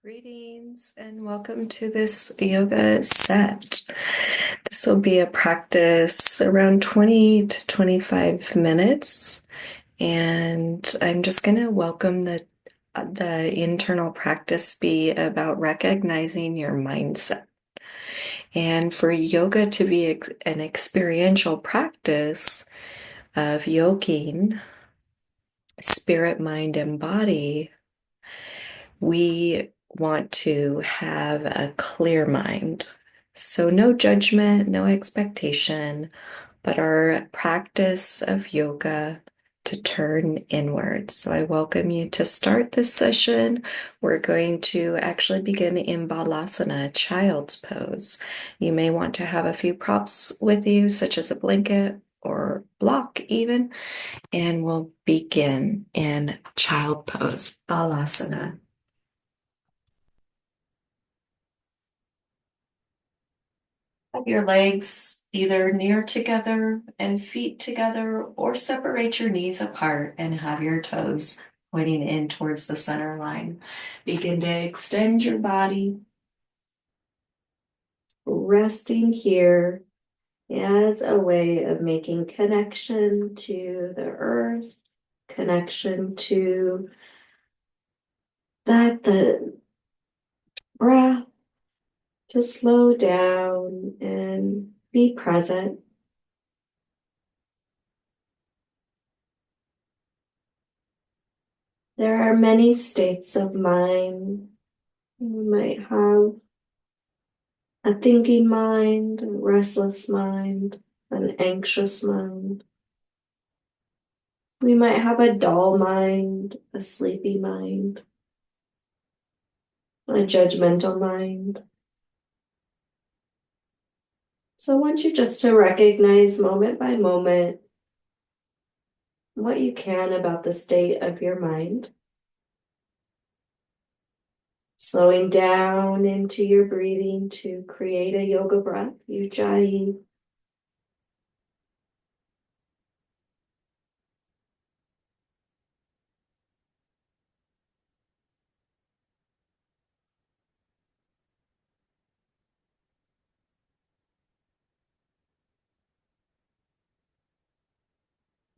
Greetings and welcome to this yoga set. This will be a practice around 20 to 25 minutes, and I'm just going to welcome the internal practice be about recognizing your mindset. And for yoga to be an experiential practice of yoking, spirit, mind, and body, we want to have a clear mind. So, no judgment, no expectation, but our practice of yoga to turn inwards. So, I welcome you to start this session. We're going to actually begin in Balasana, child's pose. You may want to have a few props with you, such as a blanket or block, even, and we'll begin in child pose, Balasana. Have your legs either near together and feet together, or separate your knees apart and have your toes pointing in towards the center line. Begin to extend your body, resting here as a way of making connection to the earth, connection to the breath, to slow down and be present. There are many states of mind. You might have a thinking mind, a restless mind, an anxious mind. We might have a dull mind, a sleepy mind, a judgmental mind. So I want you just to recognize moment by moment what you can about the state of your mind. Slowing down into your breathing to create a yoga breath, Ujjayi.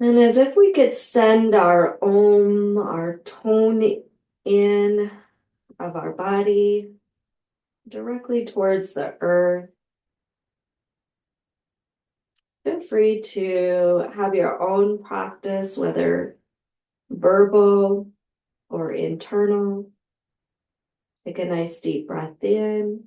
And as if we could send our om, our tone in of our body directly towards the earth. Feel free to have your own practice, whether verbal or internal. Take a nice deep breath in.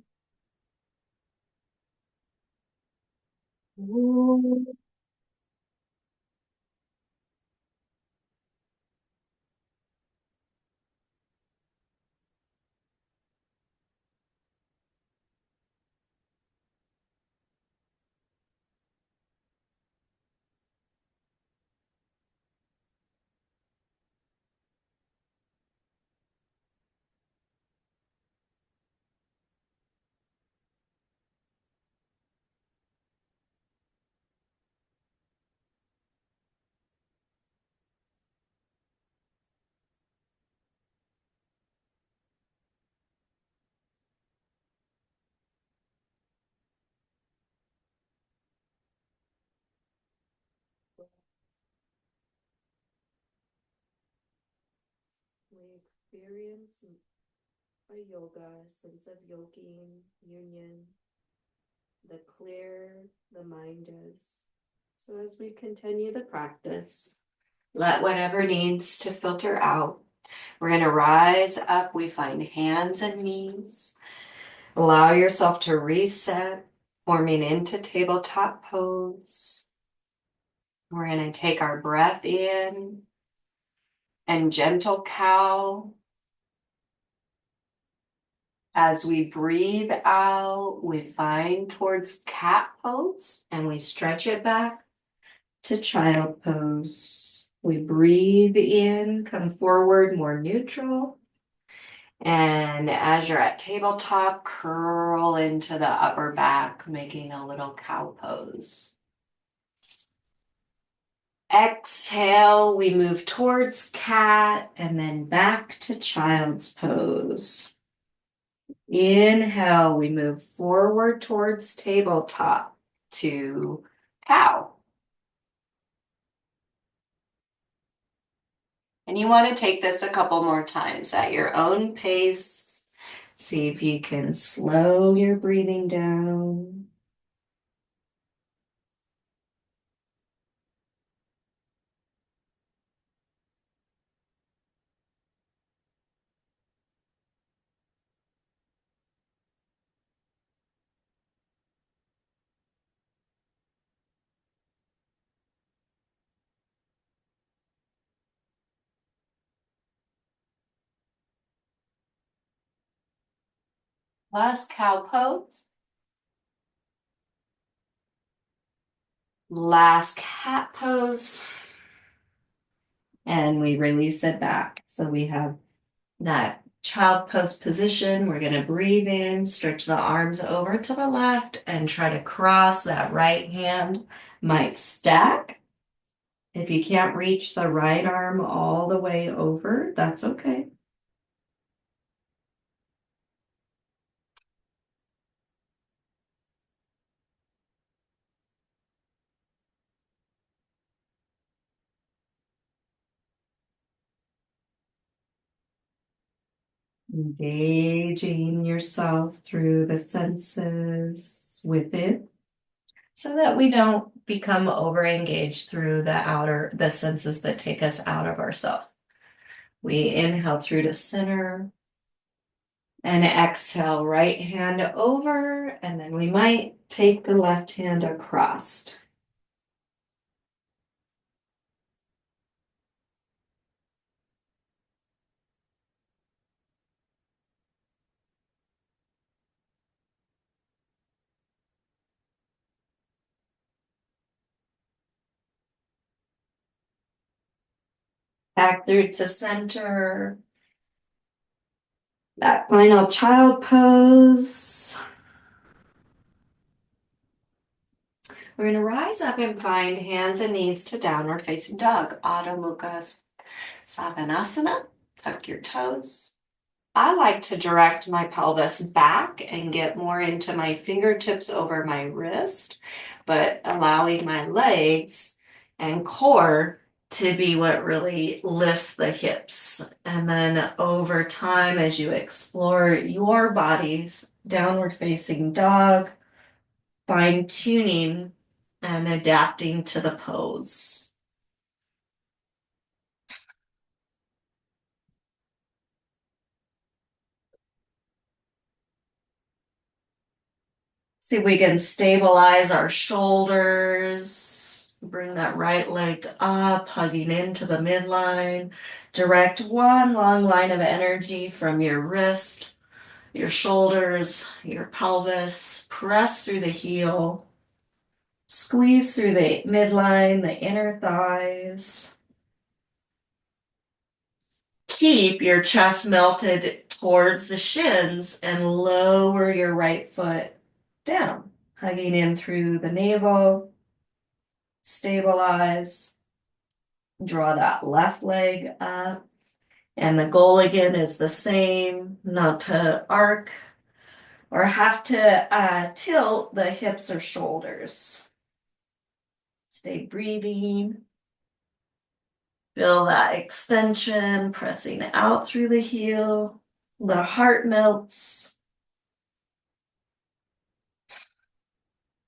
We experience a yoga, sense of yoking, union, the clear the mind is. So as we continue the practice, let whatever needs to filter out. We're going to rise up. We find hands and knees. Allow yourself to reset, forming into tabletop pose. We're going to take our breath in and gentle cow. As we breathe out, we find towards cat pose and we stretch it back to child pose. We breathe in, come forward more neutral. And as you're at tabletop, curl into the upper back, making a little cow pose. Exhale, we move towards cat and then back to child's pose. Inhale, we move forward towards tabletop to cow. And you want to take this a couple more times at your own pace. See if you can slow your breathing down. Last cow pose. Last cat pose. And we release it back. So we have that child pose position. We're going to breathe in, stretch the arms over to the left, and try to cross that right hand. Might stack. If you can't reach the right arm all the way over, that's okay. Engaging yourself through the senses within so that we don't become over engaged through the senses that take us out of ourselves. We inhale through to center and exhale, right hand over, and then we might take the left hand across. Back through to center. That final child pose. We're going to rise up and find hands and knees to downward facing dog. Adho Mukha Svanasana. Tuck your toes. I like to direct my pelvis back and get more into my fingertips over my wrist, but allowing my legs and core to be what really lifts the hips. And then over time, as you explore your body's downward facing dog, fine tuning and adapting to the pose. See if we can stabilize our shoulders. Bring that right leg up, hugging into the midline. Direct one long line of energy from your wrist, your shoulders, your pelvis. Press through the heel. Squeeze through the midline, the inner thighs. Keep your chest melted towards the shins and lower your right foot down, hugging in through the navel. Stabilize. Draw that left leg up. And the goal again is the same, not to arc or have to tilt the hips or shoulders. Stay breathing. Feel that extension, pressing out through the heel. The heart melts.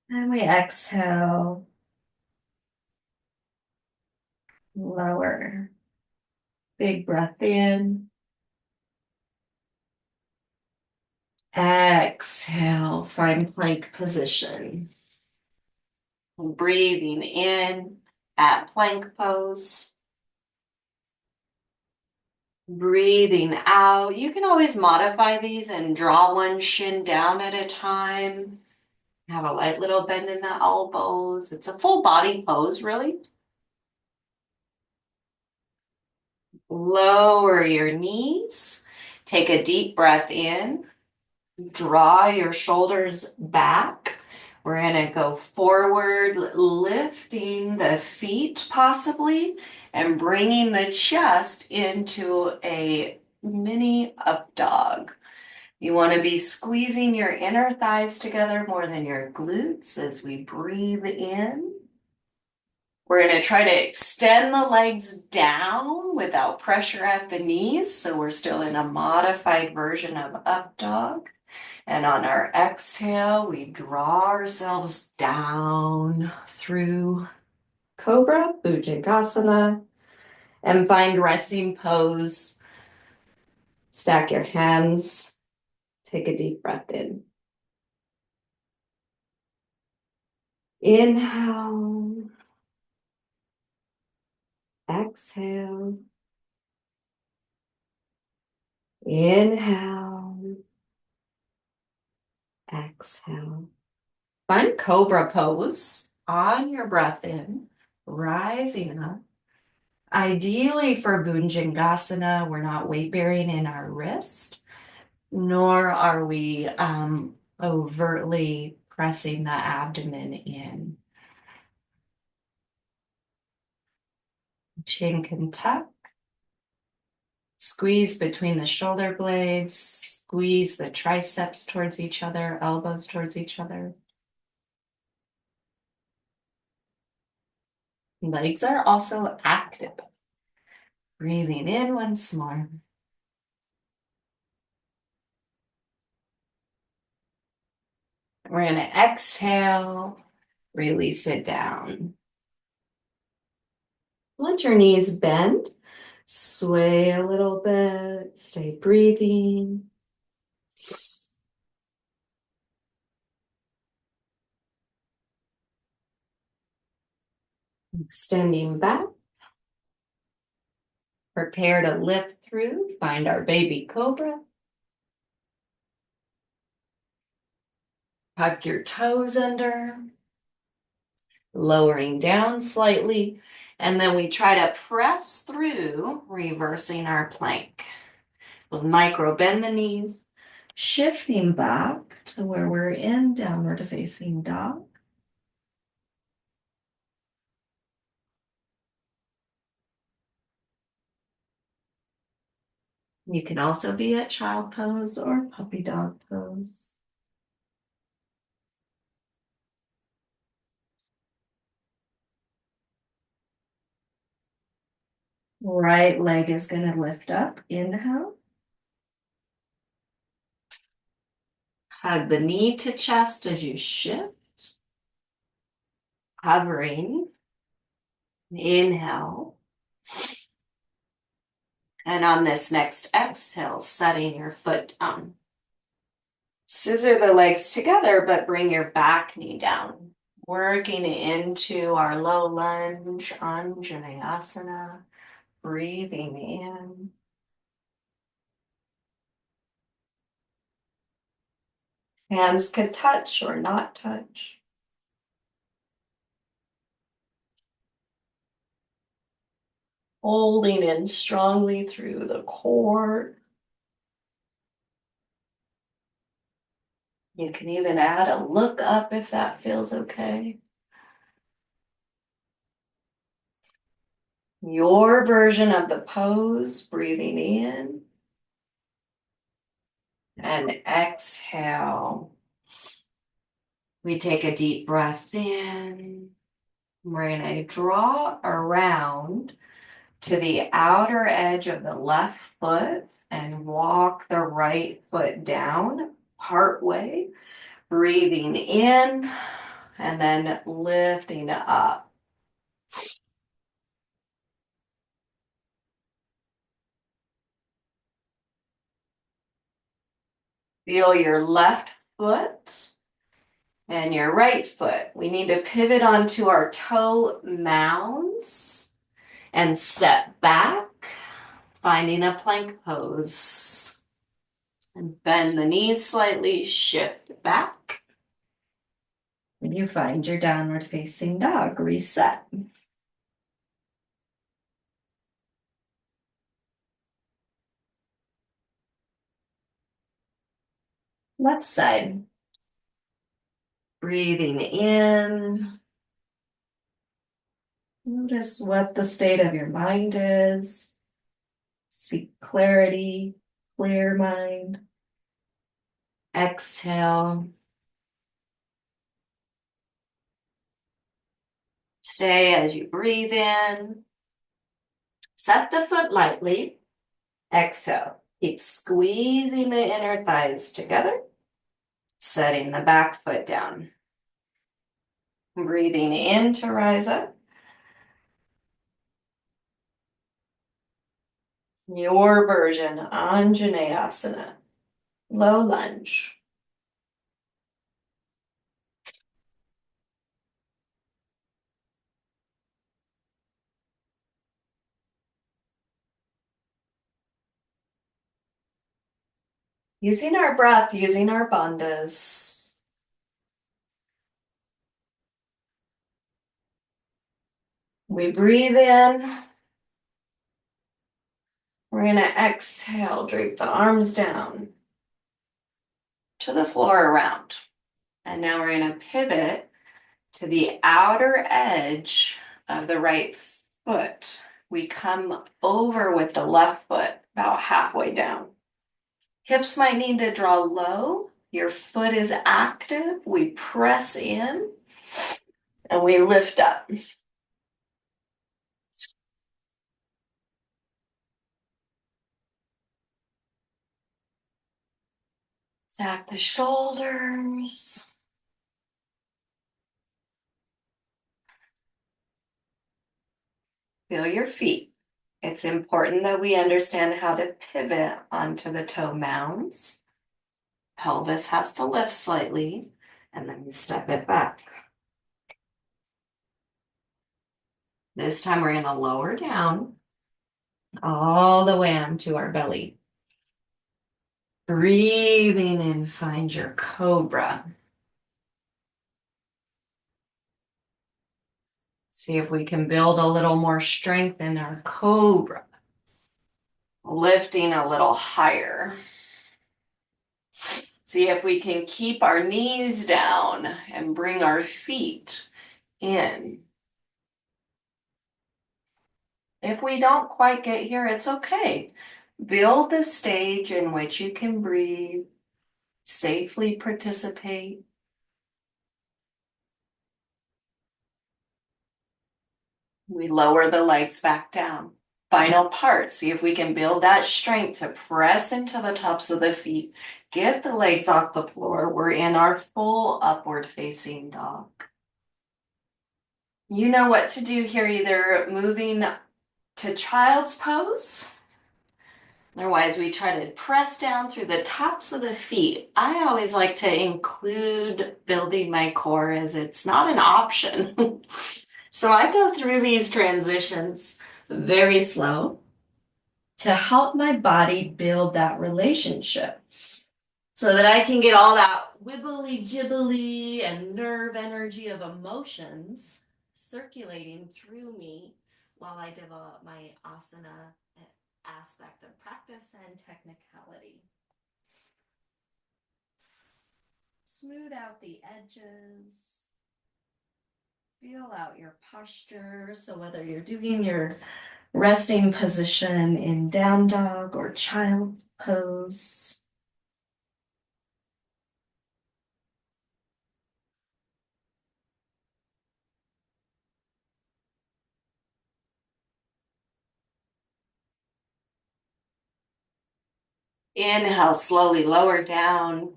And we exhale. Lower. Big breath in. Exhale, find plank position. Breathing in at plank pose. Breathing out. You can always modify these and draw one shin down at a time. Have a light little bend in the elbows. It's a full body pose, really. Lower your knees. Take a deep breath in. Draw your shoulders back. We're going to go forward, lifting the feet possibly, and bringing the chest into a mini up dog. You want to be squeezing your inner thighs together more than your glutes as we breathe in. We're going to try to extend the legs down without pressure at the knees. So we're still in a modified version of up dog. And on our exhale, we draw ourselves down through Cobra, Bhujangasana, and find resting pose. Stack your hands. Take a deep breath in. Inhale. Exhale. Inhale. Exhale. Find Cobra pose on your breath in, rising up. Ideally for Bhujangasana, we're not weight bearing in our wrist, nor are we overtly pressing the abdomen in. Chin can tuck. Squeeze between the shoulder blades. Squeeze the triceps towards each other, elbows towards each other. Legs are also active. Breathing in once more. We're going to exhale, release it down. Let your knees bend, sway a little bit, stay breathing. Extending back. Prepare to lift through, find our baby cobra. Tuck your toes under, lowering down slightly, and then we try to press through, reversing our plank. We'll micro bend the knees, shifting back to where we're in downward facing dog. You can also be at child pose or puppy dog pose. Right leg is going to lift up. Inhale. Hug the knee to chest as you shift. Hovering. Inhale. And on this next exhale, setting your foot down. Scissor the legs together, but bring your back knee down. Working into our low lunge, Anjaneyasana. Breathing in. Hands could touch or not touch. Holding in strongly through the core. You can even add a look up if that feels okay. Your version of the pose, breathing in and exhale. We take a deep breath in. We're going to draw around to the outer edge of the left foot and walk the right foot down partway, breathing in and then lifting up. Feel your left foot and your right foot. We need to pivot onto our toe mounds and step back, finding a plank pose. And bend the knees slightly, shift back. When you find your downward facing dog, reset. Left side. Breathing in. Notice what the state of your mind is. Seek clarity, clear mind. Exhale. Stay as you breathe in. Set the foot lightly. Exhale. Keep squeezing the inner thighs together. Setting the back foot down. Breathing in to rise up. Your version, Anjaneyasana. Low lunge. Using our breath, using our bandhas. We breathe in. We're going to exhale, drape the arms down to the floor around. And now we're going to pivot to the outer edge of the right foot. We come over with the left foot about halfway down. Hips might need to draw low. Your foot is active. We press in and we lift up. Stack the shoulders. Feel your feet. It's important that we understand how to pivot onto the toe mounds. Pelvis has to lift slightly, and then we step it back. This time we're going to lower down all the way onto our belly. Breathing in, find your cobra. See if we can build a little more strength in our cobra. Lifting a little higher. See if we can keep our knees down and bring our feet in. If we don't quite get here, it's okay. Build the stage in which you can breathe, safely participate. We lower the legs back down. Final part, see if we can build that strength to press into the tops of the feet. Get the legs off the floor. We're in our full upward facing dog. You know what to do here, either moving to child's pose. Otherwise, we try to press down through the tops of the feet. I always like to include building my core as it's not an option. So I go through these transitions very slow to help my body build that relationship so that I can get all that wibbly jibbly and nerve energy of emotions circulating through me while I develop my asana aspect of practice and technicality. Smooth out the edges. Feel out your posture. So whether you're doing your resting position in down dog or child pose. Inhale, slowly lower down.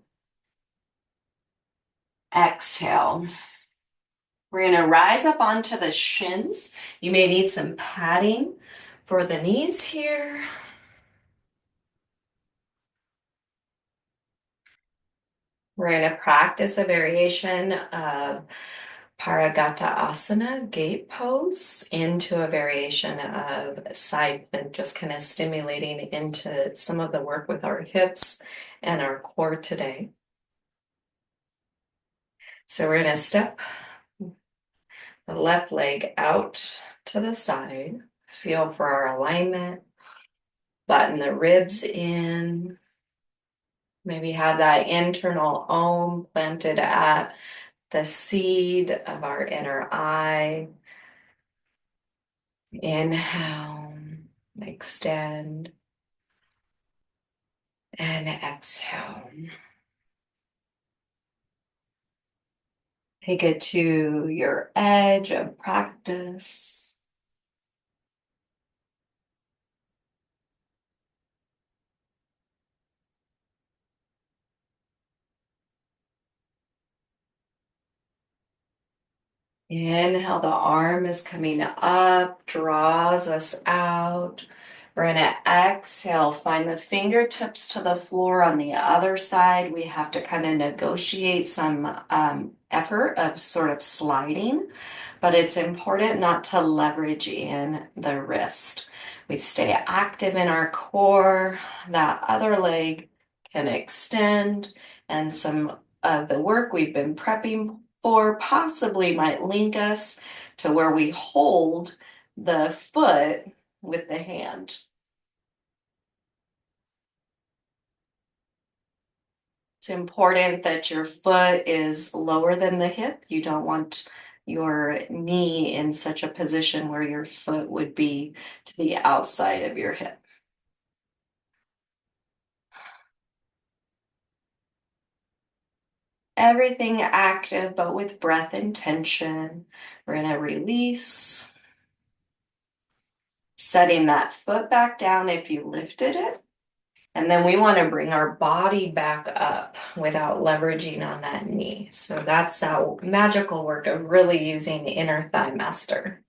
Exhale. We're going to rise up onto the shins. You may need some padding for the knees here. We're going to practice a variation of Paragata Asana, gate pose, into a variation of side and just kind of stimulating into some of the work with our hips and our core today. So we're going to step the left leg out to the side. Feel for our alignment. Button the ribs in. Maybe have that internal Om planted at the seed of our inner eye. Inhale, extend, and exhale. Take it to your edge of practice. Inhale, the arm is coming up, draws us out. We're going to exhale, find the fingertips to the floor on the other side. We have to kind of negotiate some effort of sort of sliding, but it's important not to leverage in the wrist. We stay active in our core. That other leg can extend, and some of the work we've been prepping for possibly might link us to where we hold the foot with the hand. It's important that your foot is lower than the hip. You don't want your knee in such a position where your foot would be to the outside of your hip. Everything active, but with breath and tension. We're going to release, setting that foot back down if you lifted it. And then we want to bring our body back up without leveraging on that knee. So that's that magical work of really using the inner thigh master.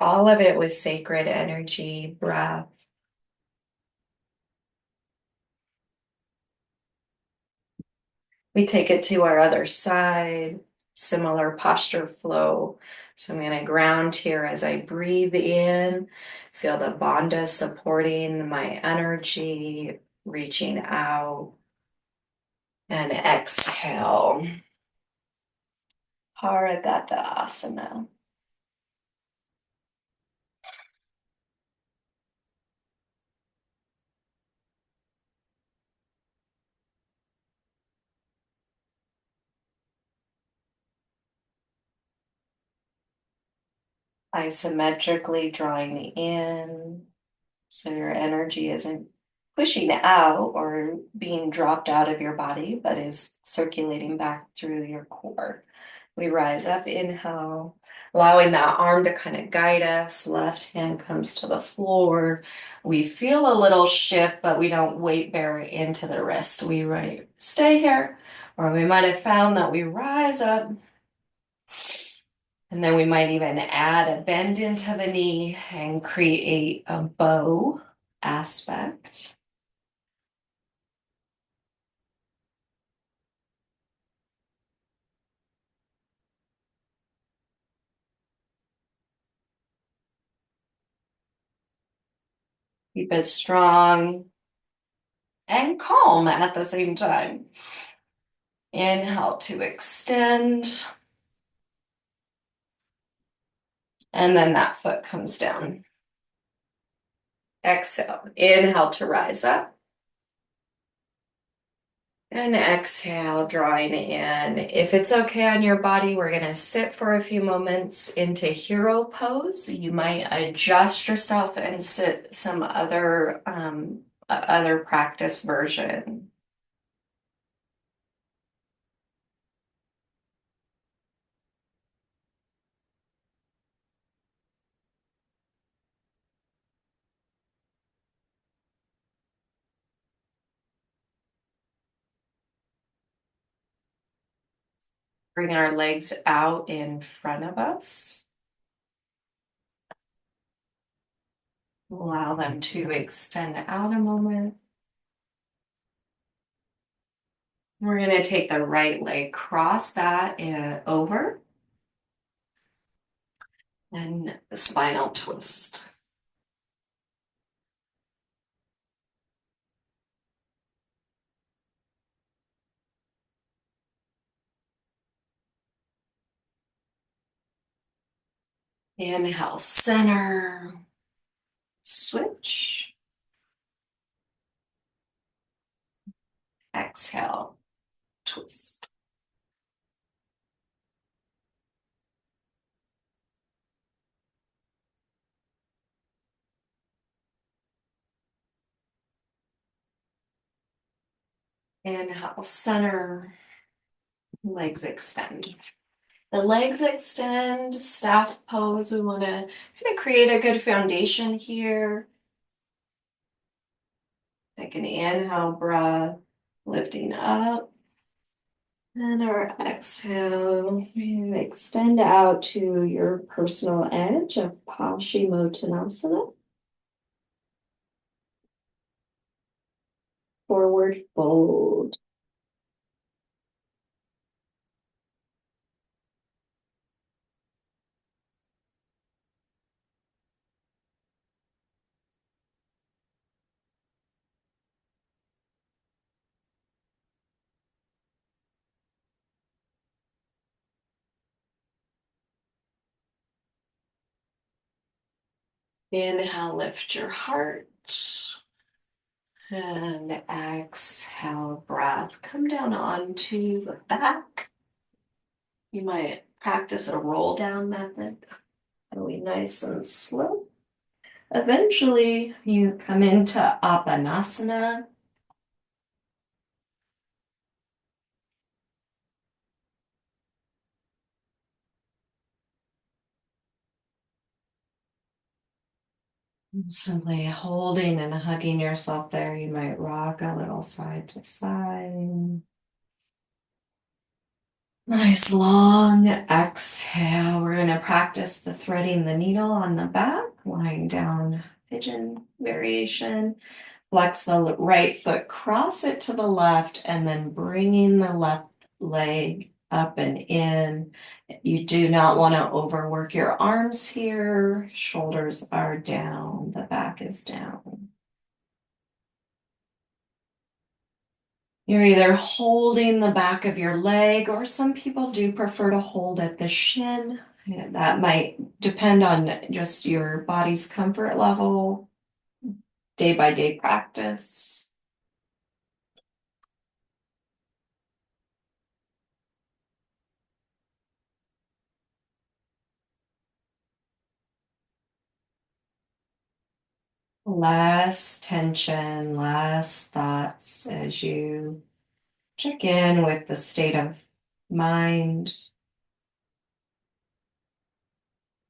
All of it with sacred energy, breath. We take it to our other side, similar posture flow. So I'm going to ground here as I breathe in, feel the bandha supporting my energy, reaching out, and exhale. Paragata asana. Isometrically drawing in so your energy isn't pushing out or being dropped out of your body, but is circulating back through your core. We rise up, inhale, allowing that arm to kind of guide us. Left hand comes to the floor. We feel a little shift, but we don't weight bear into the wrist. We stay here, or we might have found that we rise up. And then we might even add a bend into the knee and create a bow aspect. Keep it strong and calm at the same time. Inhale to extend. And then that foot comes down. Exhale. Inhale to rise up. And exhale, drawing in. If it's okay on your body, we're going to sit for a few moments into hero pose. You might adjust yourself and sit some other practice version. Bring our legs out in front of us. Allow them to extend out a moment. We're going to take the right leg, cross that over, and the spinal twist. Inhale, center, switch. Exhale, twist. Inhale, center, legs extend. The legs extend, staff pose. We want to kind of create a good foundation here. Take an inhale breath, lifting up. And our exhale, you extend out to your personal edge of Paschimottanasana. Forward fold. Inhale, lift your heart. And exhale, breath. Come down onto the back. You might practice a roll down method. It'll be nice and slow. Eventually, you come into Apanasana. Simply holding and hugging yourself there. You might rock a little side to side. Nice long exhale. We're going to practice the threading the needle on the back, lying down pigeon variation. Flex the right foot, cross it to the left, and then bringing the left leg up and in. You do not want to overwork your arms here. Shoulders are down, the back is down. You're either holding the back of your leg, or some people do prefer to hold at the shin. That might depend on just your body's comfort level, day by day practice. Less tension, less thoughts as you check in with the state of mind.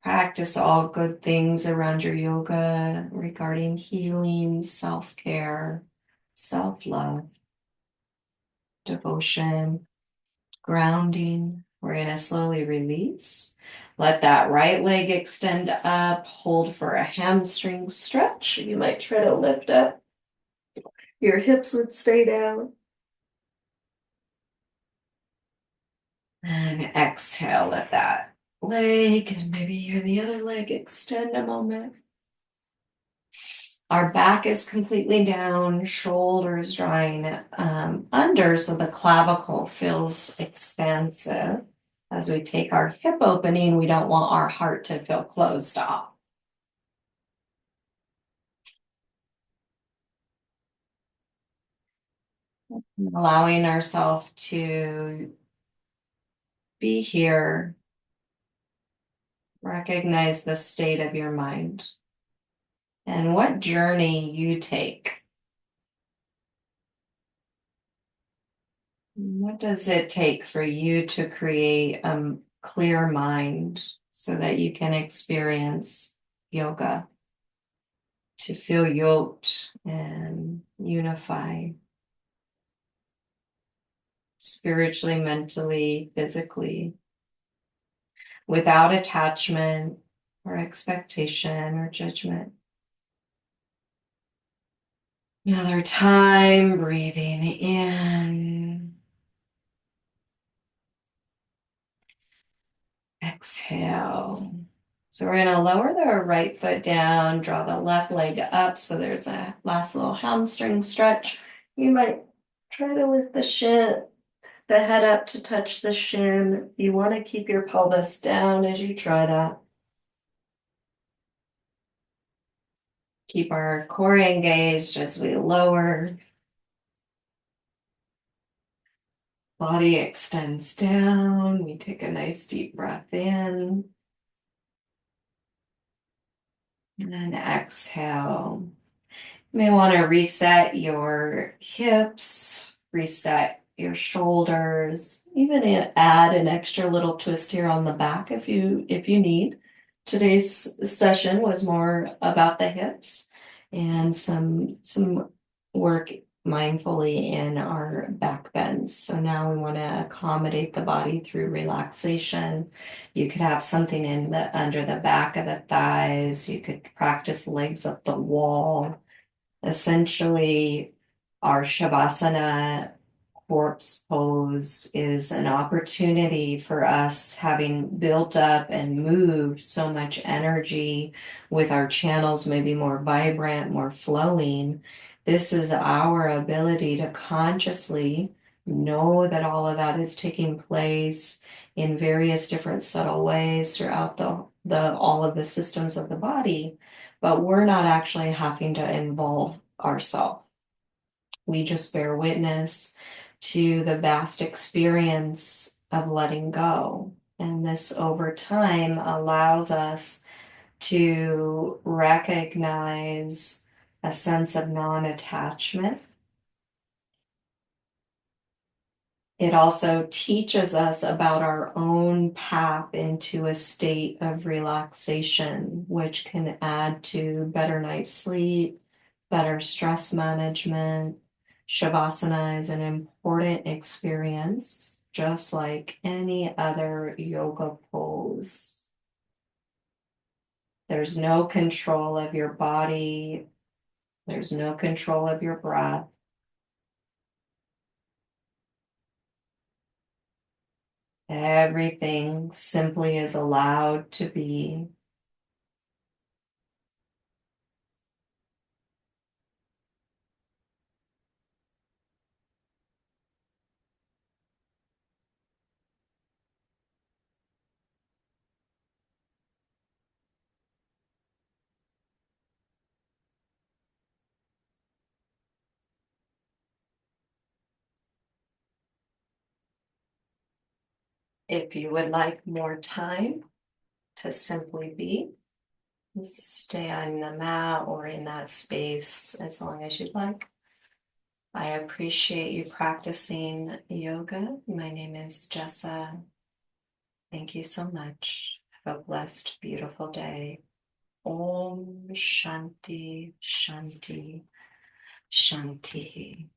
Practice all good things around your yoga regarding healing, self-care, self-love, devotion, grounding. We're going to slowly release. Let that right leg extend up. Hold for a hamstring stretch. You might try to lift up. Your hips would stay down. And exhale, let that leg and maybe the other leg extend a moment. Our back is completely down, shoulders drawing under, so the clavicle feels expansive. As we take our hip opening, we don't want our heart to feel closed off. Allowing ourselves to be here, recognize the state of your mind and what journey you take. What does it take for you to create a clear mind so that you can experience yoga, to feel yoked and unify spiritually, mentally, physically, without attachment or expectation or judgment? Another time, breathing in. Exhale. So we're going to lower the right foot down, draw the left leg up. So there's a last little hamstring stretch. You might try to lift the head up to touch the shin. You want to keep your pelvis down as you try that. Keep our core engaged as we lower. Body extends down. We take a nice deep breath in. And then exhale. You may want to reset your hips, reset your shoulders, even add an extra little twist here on the back if you need. Today's session was more about the hips and some work mindfully in our back bends. So now we want to accommodate the body through relaxation. You could have something in the under the back of the thighs. You could practice legs up the wall. Essentially, our Shavasana corpse pose is an opportunity for us, having built up and moved so much energy with our channels maybe more vibrant, more flowing. This is our ability to consciously know that all of that is taking place in various different subtle ways throughout the all of the systems of the body, but we're not actually having to involve ourselves. We just bear witness to the vast experience of letting go. And this over time allows us to recognize a sense of non-attachment. It also teaches us about our own path into a state of relaxation, which can add to better night's sleep, better stress management. Shavasana is an important experience, just like any other yoga pose. There's no control of your body. There's no control of your breath. Everything simply is allowed to be. If you would like more time to simply be, stay on the mat or in that space as long as you'd like. I appreciate you practicing yoga. My name is Jessa. Thank you so much. Have a blessed, beautiful day. Om Shanti, Shanti, Shanti.